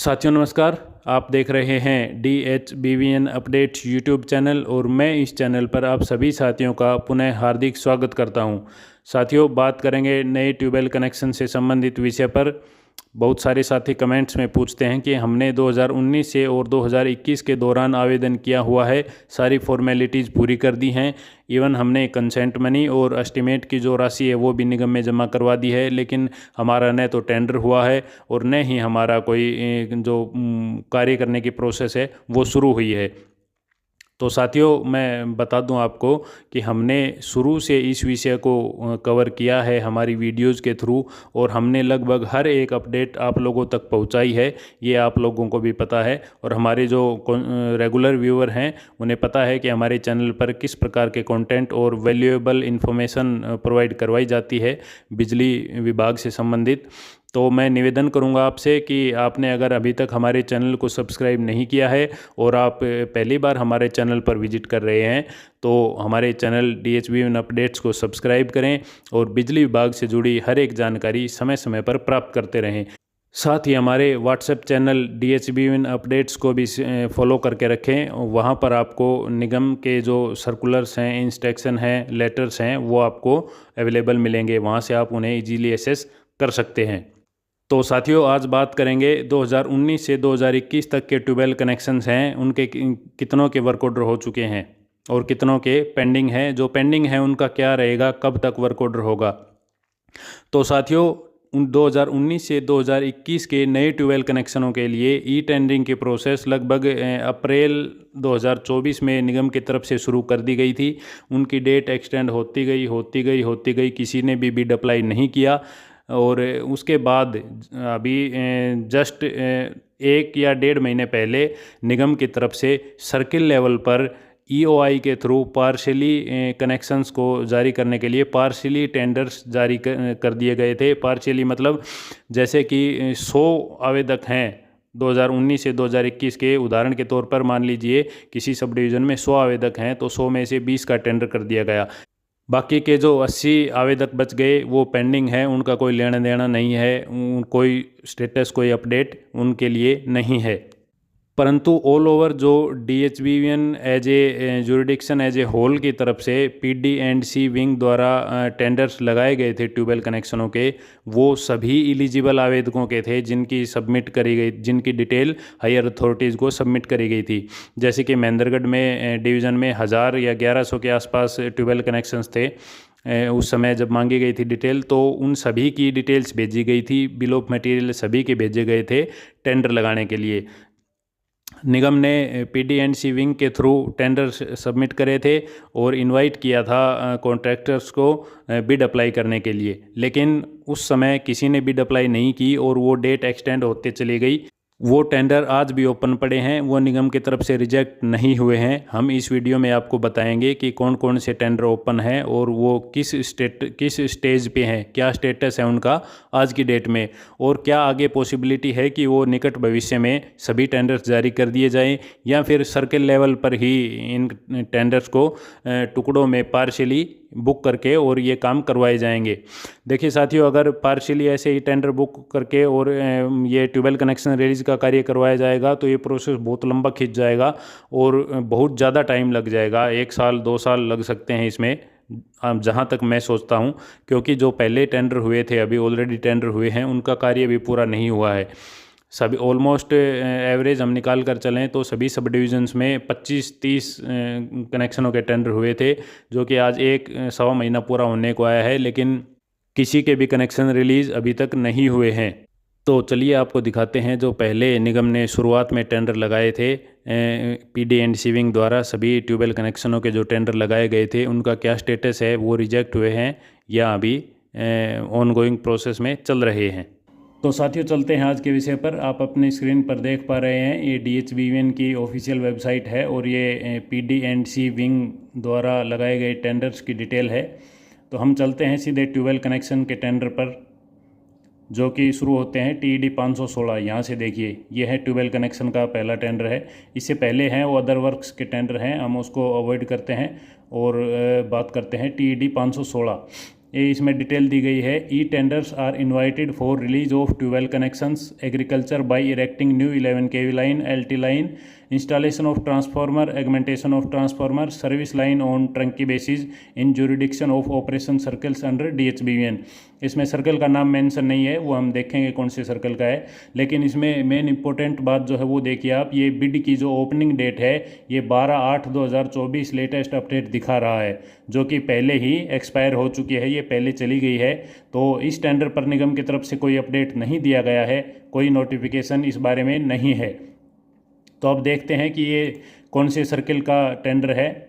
साथियों नमस्कार। आप देख रहे हैं DHBVN अपडेट्स यूट्यूब चैनल और मैं इस चैनल पर आप सभी साथियों का पुनः हार्दिक स्वागत करता हूं। साथियों बात करेंगे नए ट्यूबवेल कनेक्शन से संबंधित विषय पर। बहुत सारे साथी कमेंट्स में पूछते हैं कि हमने 2019 से और 2021 के दौरान आवेदन किया हुआ है, सारी फॉर्मेलिटीज़ पूरी कर दी हैं, इवन हमने कंसेंट मनी और एस्टीमेट की जो राशि है वो भी निगम में जमा करवा दी है, लेकिन हमारा न तो टेंडर हुआ है और न ही हमारा कोई जो कार्य करने की प्रोसेस है वो शुरू हुई है। तो साथियों मैं बता दूं आपको कि हमने शुरू से इस विषय को कवर किया है हमारी वीडियोज़ के थ्रू और हमने लगभग हर एक अपडेट आप लोगों तक पहुंचाई है, ये आप लोगों को भी पता है। और हमारे जो रेगुलर व्यूअर हैं उन्हें पता है कि हमारे चैनल पर किस प्रकार के कंटेंट और वैल्यूएबल इन्फॉर्मेशन प्रोवाइड करवाई जाती है बिजली विभाग से संबंधित। तो मैं निवेदन करूंगा आपसे कि आपने अगर अभी तक हमारे चैनल को सब्सक्राइब नहीं किया है और आप पहली बार हमारे चैनल पर विजिट कर रहे हैं तो हमारे चैनल DHBVN अपडेट्स को सब्सक्राइब करें और बिजली विभाग से जुड़ी हर एक जानकारी समय समय पर प्राप्त करते रहें। साथ ही हमारे व्हाट्सएप चैनल DHBVN अपडेट्स को भी फॉलो करके रखें। वहाँ पर आपको निगम के जो सर्कुलर्स हैं, इंस्ट्रक्शन हैं, लेटर्स हैं वो आपको अवेलेबल मिलेंगे, वहाँ से आप उन्हें ईजीली एक्सेस कर सकते हैं। तो साथियों आज बात करेंगे 2019 से 2021 तक के ट्यूबवेल कनेक्शंस हैं उनके कितनों के वर्क ऑर्डर हो चुके हैं और कितनों के पेंडिंग हैं। जो पेंडिंग है उनका क्या रहेगा, कब तक वर्क ऑर्डर होगा। तो साथियों 2019 से 2021 के नए ट्यूबवेल कनेक्शनों के लिए ई टेंडरिंग की प्रोसेस लगभग अप्रैल 2024 में निगम की तरफ से शुरू कर दी गई थी। उनकी डेट एक्सटेंड होती गई, किसी ने भी बिड अप्लाई नहीं किया और उसके बाद अभी जस्ट 1 या 1.5 महीने पहले निगम की तरफ से सर्किल लेवल पर EOI के थ्रू पार्शियली कनेक्शंस को जारी करने के लिए पार्शियली टेंडर्स जारी कर दिए गए थे। पार्शियली मतलब जैसे कि 100 आवेदक हैं 2019 से 2021 के, उदाहरण के तौर पर मान लीजिए किसी सब डिवीज़न में 100 आवेदक हैं तो 100 में से 20 का टेंडर कर दिया गया। बाकी के जो 80 आवेदक बच गए वो पेंडिंग है, उनका कोई लेना देना नहीं है, कोई स्टेटस कोई अपडेट उनके लिए नहीं है। परंतु ऑल ओवर जो DHBVN as a jurisdiction as a whole की तरफ से PD&C विंग द्वारा टेंडर्स लगाए गए थे ट्यूबवेल कनेक्शनों के, वो सभी एलिजिबल आवेदकों के थे जिनकी डिटेल हायर अथॉरिटीज़ को सबमिट करी गई थी। जैसे कि महेंद्रगढ़ में डिवीज़न में 1000 या 1100 के आसपास ट्यूबवेल कनेक्शंस थे उस समय जब मांगी गई थी डिटेल, तो उन सभी की डिटेल्स भेजी गई थी, बिल ऑफ मटेरियल सभी के भेजे गए थे टेंडर लगाने के लिए। निगम ने PD&C विंग के थ्रू टेंडर सबमिट करे थे और इनवाइट किया था कॉन्ट्रैक्टर्स को बिड अप्लाई करने के लिए, लेकिन उस समय किसी ने बिड अप्लाई नहीं की और वो डेट एक्सटेंड होते चली गई। वो टेंडर आज भी ओपन पड़े हैं, वो निगम की तरफ से रिजेक्ट नहीं हुए हैं। हम इस वीडियो में आपको बताएंगे कि कौन कौन से टेंडर ओपन हैं और वो किस स्टेज पे हैं, क्या स्टेटस है उनका आज की डेट में, और क्या आगे पॉसिबिलिटी है कि वो निकट भविष्य में सभी टेंडर्स जारी कर दिए जाएं या फिर सर्किल लेवल पर ही इन टेंडर्स को टुकड़ों में पार्शियली बुक करके और ये काम करवाए जाएंगे। देखिए साथियों, अगर पार्शियली ऐसे ही टेंडर बुक करके और ये ट्यूबवेल कनेक्शन रिलीज का कार्य करवाया जाएगा तो ये प्रोसेस बहुत लंबा खिंच जाएगा और बहुत ज़्यादा टाइम लग जाएगा, 1 साल 2 साल लग सकते हैं इसमें, जहाँ तक मैं सोचता हूँ, क्योंकि जो पहले टेंडर हुए थे अभी ऑलरेडी टेंडर हुए हैं उनका कार्य भी पूरा नहीं हुआ है। सभी ऑलमोस्ट एवरेज हम निकाल कर चलें तो सभी सब डिविजन्स में 25-30 कनेक्शनों के टेंडर हुए थे, जो कि आज 1 सवा महीना पूरा होने को आया है, लेकिन किसी के भी कनेक्शन रिलीज़ अभी तक नहीं हुए हैं। तो चलिए आपको दिखाते हैं जो पहले निगम ने शुरुआत में टेंडर लगाए थे PD&C विंग द्वारा सभी ट्यूबवेल कनेक्शनों के जो टेंडर लगाए गए थे उनका क्या स्टेटस है, वो रिजेक्ट हुए हैं या अभी ऑनगोइंग प्रोसेस में चल रहे हैं। तो साथियों चलते हैं आज के विषय पर। आप अपनी स्क्रीन पर देख पा रहे हैं ये DHBVN की ऑफिशियल वेबसाइट है और ये PD&C विंग द्वारा लगाए गए टेंडर्स की डिटेल है। तो हम चलते हैं सीधे ट्यूबवेल कनेक्शन के टेंडर पर जो कि शुरू होते हैं TED 516। यहाँ से देखिए ये है ट्यूबवेल कनेक्शन का पहला टेंडर है। इससे पहले हैं वो अदर वर्क्स के टेंडर हैं, हम उसको अवॉइड करते हैं और बात करते हैं TED 516। ये इसमें डिटेल दी गई है। E tenders are invited for release of tubewell connections agriculture by erecting new 11 kV line, LT line, installation of transformer, augmentation of transformer, service line on turnkey basis in jurisdiction of operation circles under DHBVN। इसमें circle का नाम mention नहीं है, वो हम देखेंगे कौन से सर्कल का है, लेकिन इसमें मेन इंपॉर्टेंट बात जो है वो देखिए आप, ये बिड की जो ओपनिंग डेट है ये 12/8/2024 लेटेस्ट अपडेट दिखा रहा है, जो कि पहले ही एक्सपायर हो चुकी है, ये पहले चली गई है। तो इस टेंडर पर निगम की तरफ से कोई अपडेट नहीं दिया गया है, कोई नोटिफिकेशन इस बारे में नहीं है। तो अब देखते हैं कि ये कौन से सर्किल का टेंडर है।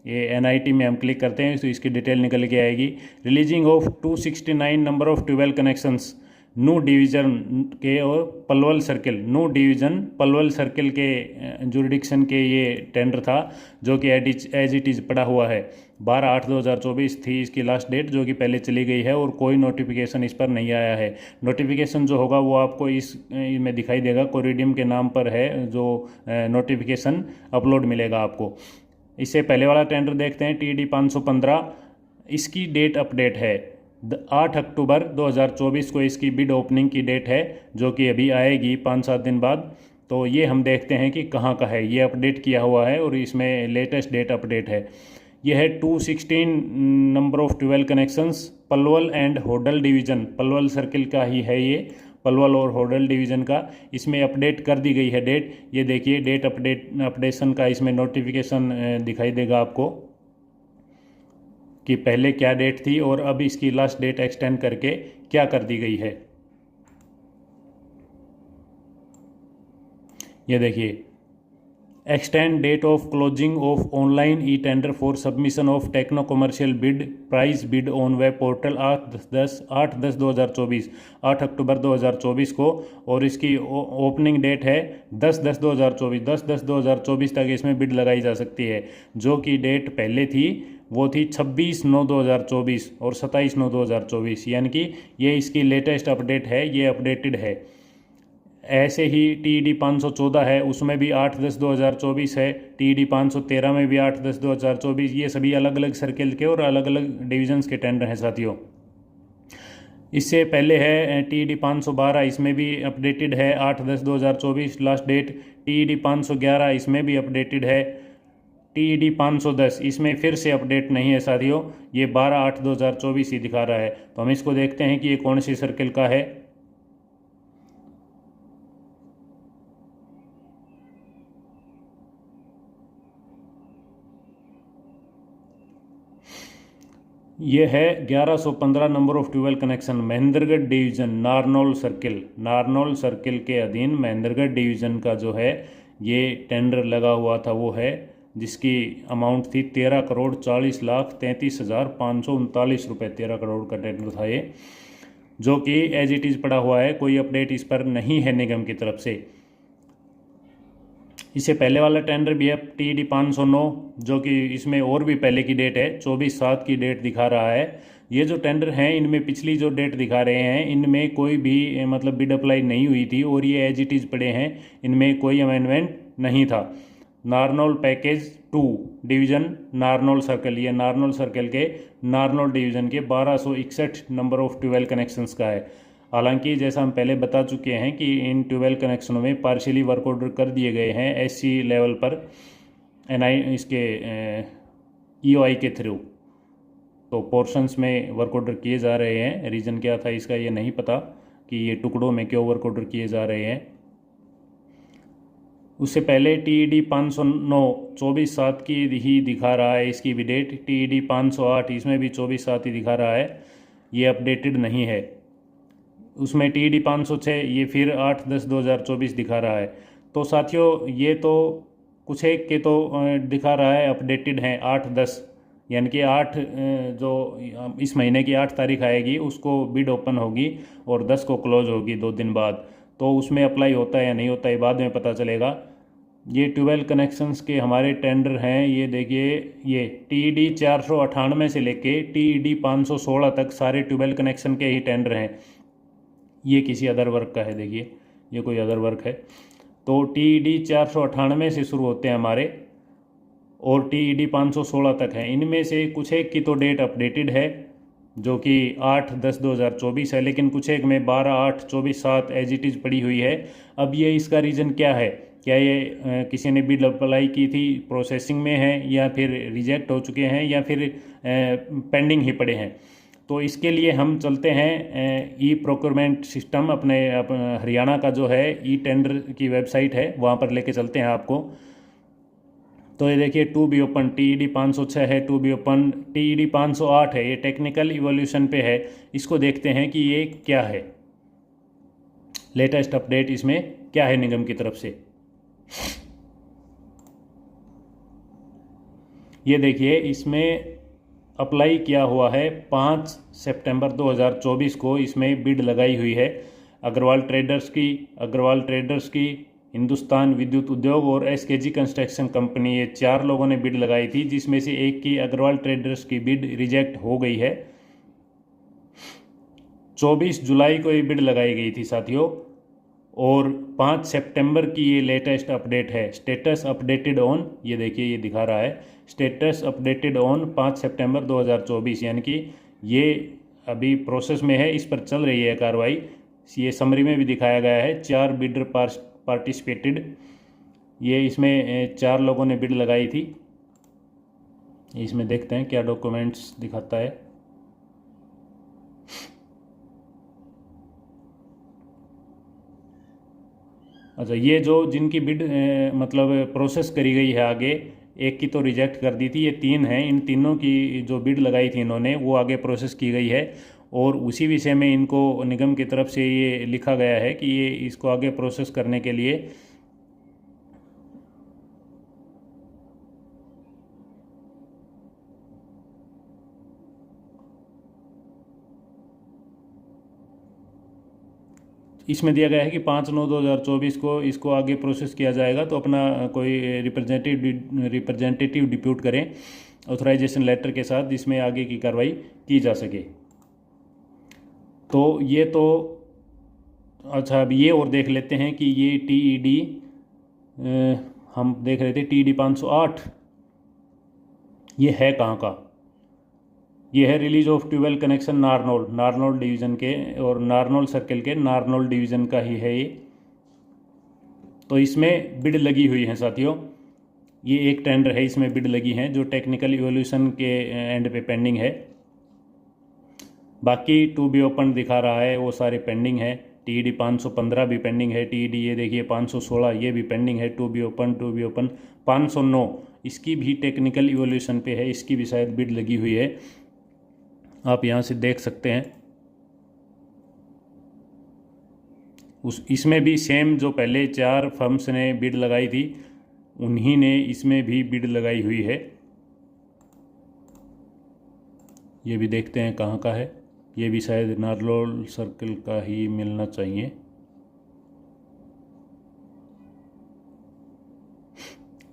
ये NIT में हम क्लिक करते हैं तो इसकी डिटेल निकल के आएगी। Releasing of 269 number of tubewell connections new division के और Palwal circle, new division Palwal circle के जुरिडिक्शन के ये टेंडर था, जो कि एज इट इज़ पड़ा हुआ है। 12/8/2024 थी इसकी लास्ट डेट, जो कि पहले चली गई है और कोई नोटिफिकेशन इस पर नहीं आया है। नोटिफिकेशन जो होगा वो आपको इसमें दिखाई देगा, कोरिडियम के नाम पर है जो नोटिफिकेशन अपलोड मिलेगा आपको। इससे पहले वाला टेंडर देखते हैं, TD 515। इसकी डेट अपडेट है 8 अक्टूबर 2024 को इसकी बिड ओपनिंग की डेट है, जो कि अभी आएगी 5-7 दिन बाद। तो ये हम देखते हैं कि कहाँ का है, ये अपडेट किया हुआ है और इसमें लेटेस्ट डेट अपडेट है। यह है 216 number of tubewell connections Palwal and Hodal division, Palwal circle का ही है ये, पलवल और होडल डिवीज़न का। इसमें अपडेट कर दी गई है डेट, ये देखिए डेट अपडेशन का इसमें नोटिफिकेशन दिखाई देगा आपको कि पहले क्या डेट थी और अब इसकी लास्ट डेट एक्सटेंड करके क्या कर दी गई है। ये देखिए, extend date of closing of online e tender for submission of techno commercial bid price bid on web portal 8/10/2024, 8 अक्टूबर 2024 को। और इसकी ओपनिंग डेट है 10/10/2024, 10/10/2024 तक इसमें बिड लगाई जा सकती है। जो कि डेट पहले थी वो थी 26/9/2024 और 27/9/2024, यानी कि ये इसकी लेटेस्ट अपडेट है, ये अपडेटेड है। ऐसे ही TD 514 है, उसमें भी 8/10/2024 है। TD 513 में भी 8/10/2024। ये सभी अलग अलग सर्किल के और अलग अलग डिविजन्स के टेंडर हैं साथियों। इससे पहले है TD 512, इसमें भी अपडेटेड है 8/10/2024 लास्ट डेट। TD 511 इसमें भी अपडेटेड है। TD 510 इसमें फिर से अपडेट नहीं है साथियों, ये 12/8/2024 ही दिखा रहा है। तो हम इसको देखते हैं कि ये कौन सी सर्किल का है। ये है 1115 number of tubewell connection, Mahendragarh division, Narnaul circle. Narnaul circle के अधीन महेंद्रगढ़ डिवीज़न का जो है ये टेंडर लगा हुआ था वो है, जिसकी अमाउंट थी 13,40,33,539 रुपये। 13 करोड़ का टेंडर था ये, जो कि एज इट इज़ पड़ा हुआ है, कोई अपडेट इस पर नहीं है निगम की तरफ से। इससे पहले वाला टेंडर भी है TD 509, जो कि इसमें और भी पहले की डेट है, 24/7 की डेट दिखा रहा है। ये जो टेंडर हैं इनमें पिछली जो डेट दिखा रहे हैं इनमें कोई भी मतलब बिड अप्लाई नहीं हुई थी और ये एज इट इज़ पड़े हैं, इनमें कोई अमेंडमेंट नहीं था। Narnaul package 2 division Narnaul circle, ये नारनौल सर्कल के नारनौल डिवीज़न के 1261 नंबर ऑफ ट्यूबवेल कनेक्शंस का है। हालांकि जैसा हम पहले बता चुके हैं कि इन ट्यूबवेल कनेक्शनों में पार्शियली वर्क ऑर्डर कर दिए गए हैं SC लेवल पर, इसके EOI के थ्रू। तो पोर्शंस में वर्क ऑर्डर किए जा रहे हैं। रीज़न क्या था इसका ये नहीं पता कि ये टुकड़ों में क्यों वर्क ऑर्डर किए जा रहे हैं। उससे पहले TD 509 24/7 की ही दिखा रहा है इसकी भी डेट। TD 508 इसमें भी 24/7 ही दिखा रहा है, ये अपडेटेड नहीं है। उसमें TD 506 ये फिर 8/10/2024 दिखा रहा है। तो साथियों ये तो कुछ एक के तो दिखा रहा है अपडेटेड हैं 8/10, यानी कि 8 जो इस महीने की 8 तारीख आएगी उसको बिड ओपन होगी और 10 को क्लोज होगी 2 दिन बाद। तो उसमें अप्लाई होता है या नहीं होता है बाद में पता चलेगा। ये ट्यूबवेल कनेक्शंस के हमारे टेंडर हैं, ये देखिए, ये TD 498 से लेके TD 516 तक सारे ट्यूबवेल कनेक्शन के ही टेंडर हैं। ये किसी अदर वर्क का है, देखिए ये कोई अदर वर्क है। तो TD 498 से शुरू होते हैं हमारे और TD 516 तक है। इनमें से कुछ एक की तो डेट अपडेटेड है जो कि 8/10/2024 है, लेकिन कुछ एक में 12/8/24/7 एज इट इज़ पड़ी हुई है। अब ये इसका रीज़न क्या है? क्या ये किसी ने बिल अप्लाई की थी, प्रोसेसिंग में है, या फिर रिजेक्ट हो चुके हैं, या फिर पेंडिंग ही पड़े हैं? तो इसके लिए हम चलते हैं ई प्रोक्योरमेंट सिस्टम, अपने हरियाणा का जो है ई टेंडर की वेबसाइट है, वहाँ पर लेके चलते हैं आपको। तो ये देखिए टू बी ओपन TED 506 है, टू बी ओपन TED 508 है, ये टेक्निकल इवोल्यूशन पे है। इसको देखते हैं कि ये क्या है, लेटेस्ट अपडेट इसमें क्या है निगम की तरफ से। ये देखिए इसमें अप्लाई किया हुआ है 5 सितंबर 2024 को, इसमें बिड लगाई हुई है अग्रवाल ट्रेडर्स की, हिंदुस्तान विद्युत उद्योग और SKG कंस्ट्रक्शन कंपनी, ये 4 लोगों ने बिड लगाई थी, जिसमें से एक की अग्रवाल ट्रेडर्स की बिड रिजेक्ट हो गई है। 24 जुलाई को ये बिड लगाई गई थी साथियों, और 5 सितंबर की ये लेटेस्ट अपडेट है। स्टेटस अपडेटेड ऑन, ये देखिए ये दिखा रहा है स्टेटस अपडेटेड ऑन 5 सितंबर 2024, यानी कि ये अभी प्रोसेस में है, इस पर चल रही है कार्रवाई। ये समरी में भी दिखाया गया है 4 बिडर पार्टिसिपेटेड, ये इसमें 4 लोगों ने बिड लगाई थी। इसमें देखते हैं क्या डॉक्यूमेंट्स दिखाता है। अच्छा, ये जो जिनकी बिड मतलब प्रोसेस करी गई है आगे, एक की तो रिजेक्ट कर दी थी, ये 3 हैं, इन तीनों की जो बिड लगाई थी इन्होंने वो आगे प्रोसेस की गई है, और उसी विषय में इनको निगम की तरफ से ये लिखा गया है कि ये इसको आगे प्रोसेस करने के लिए इसमें दिया गया है कि 5/9/2024 को इसको आगे प्रोसेस किया जाएगा। तो अपना कोई रिप्रेजेंटेटिव डिप्यूट करें ऑथराइजेशन लेटर के साथ, जिसमें आगे की कार्रवाई की जा सके। तो ये तो अच्छा, अब ये और देख लेते हैं कि ये TED हम देख रहे थे TED 508, ये है कहाँ का? ये है release of tubewell connection Narnaul division के, और नारनौल सर्किल के नारनौल डिवीज़न का ही है ये। तो इसमें बिड लगी हुई है साथियों, ये एक टेंडर है, इसमें बिड लगी हैं जो टेक्निकल इवोल्यूशन के एंड पे पेंडिंग है। बाकी टू बी ओपन दिखा रहा है, वो सारे पेंडिंग है। TED 515 भी पेंडिंग है, TED ये देखिए 516 ये भी पेंडिंग है। टू बी ओपन 509 इसकी भी टेक्निकल इवोल्यूशन पे है, इसकी भी शायद बिड लगी हुई है, आप यहाँ से देख सकते हैं। इसमें भी सेम जो पहले 4 फर्म्स ने बिड लगाई थी, उन्हीं ने इसमें भी बिड लगाई हुई है। ये भी देखते हैं कहाँ का है, ये भी शायद नारनौल सर्किल का ही मिलना चाहिए।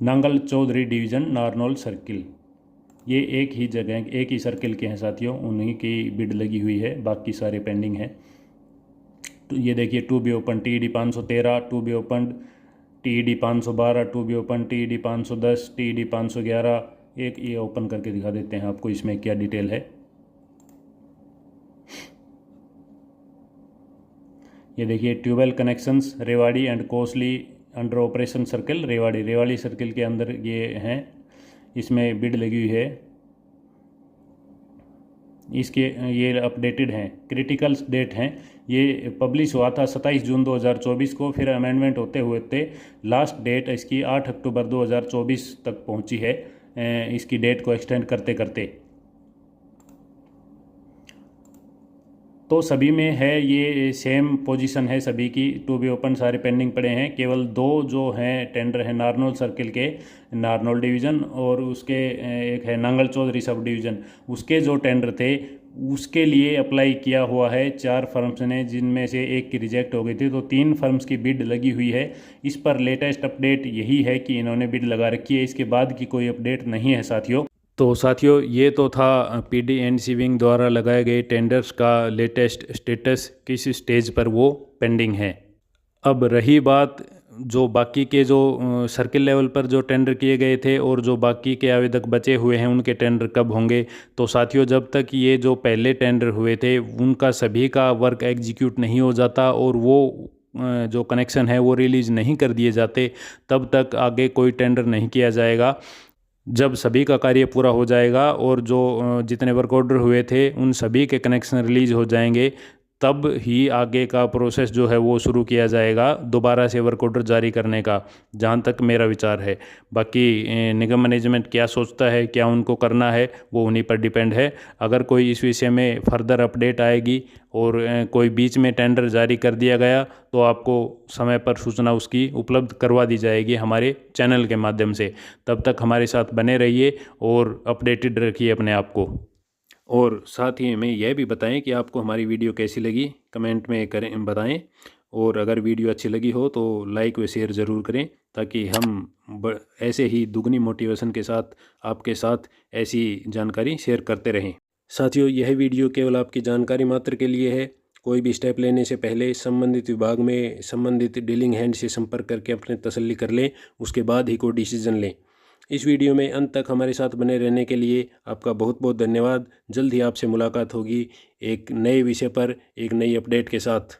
नांगल चौधरी डिवीज़न नारनौल सर्किल, ये एक ही जगह एक ही सर्किल के हैं साथियों, उन्हीं की बिड लगी हुई है, बाकी सारे पेंडिंग हैं। तो ये देखिए to be open TED 513, to be open TED 512, to be open TED 510, TED 511, एक ये ओपन करके दिखा देते हैं आपको इसमें क्या डिटेल है। ये देखिए tube well connections Rewari and Kosli under operation circle, Rewari circle के अंदर ये हैं, इसमें बिड लगी हुई है। इसके ये अपडेटेड हैं, क्रिटिकल डेट हैं, ये पब्लिश हुआ था 27 जून 2024 को, फिर अमेंडमेंट होते हुए लास्ट डेट इसकी 8 अक्टूबर 2024 तक पहुंची है, इसकी डेट को एक्सटेंड करते करते। तो सभी में है ये सेम पोजीशन है सभी की, टू बी ओपन सारे पेंडिंग पड़े हैं। केवल 2 जो हैं टेंडर हैं नारनौल सर्किल के नारनौल डिवीज़न, और उसके एक है नांगल चौधरी सब डिवीज़न, उसके जो टेंडर थे उसके लिए अप्लाई किया हुआ है 4 फर्म्स ने, जिनमें से एक की रिजेक्ट हो गई थी। तो 3 फर्म्स की बिड लगी हुई है। इस पर लेटेस्ट अपडेट यही है कि इन्होंने बिड लगा रखी है, इसके बाद की कोई अपडेट नहीं है साथियों। तो साथियों ये तो था PDNC विंग द्वारा लगाए गए टेंडर्स का लेटेस्ट स्टेटस, किस स्टेज पर वो पेंडिंग है। अब रही बात जो बाकी के जो सर्किल लेवल पर जो टेंडर किए गए थे और जो बाकी के आवेदक बचे हुए हैं उनके टेंडर कब होंगे। तो साथियों, जब तक ये जो पहले टेंडर हुए थे उनका सभी का वर्क एग्जीक्यूट नहीं हो जाता और वो जो कनेक्शन है वो रिलीज़ नहीं कर दिए जाते, तब तक आगे कोई टेंडर नहीं किया जाएगा। जब सभी का कार्य पूरा हो जाएगा और जो जितने वर्क ऑर्डर हुए थे उन सभी के कनेक्शन रिलीज़ हो जाएंगे, तब ही आगे का प्रोसेस जो है वो शुरू किया जाएगा दोबारा से वर्क ऑर्डर जारी करने का, जहाँ तक मेरा विचार है। बाकी निगम मैनेजमेंट क्या सोचता है, क्या उनको करना है, वो उन्हीं पर डिपेंड है। अगर कोई इस विषय में फर्दर अपडेट आएगी और कोई बीच में टेंडर जारी कर दिया गया तो आपको समय पर सूचना उसकी उपलब्ध करवा दी जाएगी हमारे चैनल के माध्यम से। तब तक हमारे साथ बने रहिए और अपडेटेड रखिए अपने आप को। और साथ ही हमें यह भी बताएं कि आपको हमारी वीडियो कैसी लगी, कमेंट में करें बताएं। और अगर वीडियो अच्छी लगी हो तो लाइक व शेयर ज़रूर करें, ताकि हम ऐसे ही दुगनी मोटिवेशन के साथ आपके साथ ऐसी जानकारी शेयर करते रहें। साथियों, यह वीडियो केवल आपकी जानकारी मात्र के लिए है। कोई भी स्टेप लेने से पहले संबंधित विभाग में संबंधित डीलिंग हैंड से संपर्क करके अपने तसल्ली कर लें, उसके बाद ही कोई डिसीजन लें। इस वीडियो में अंत तक हमारे साथ बने रहने के लिए आपका बहुत बहुत धन्यवाद। जल्द ही आपसे मुलाकात होगी एक नए विषय पर, एक नई अपडेट के साथ।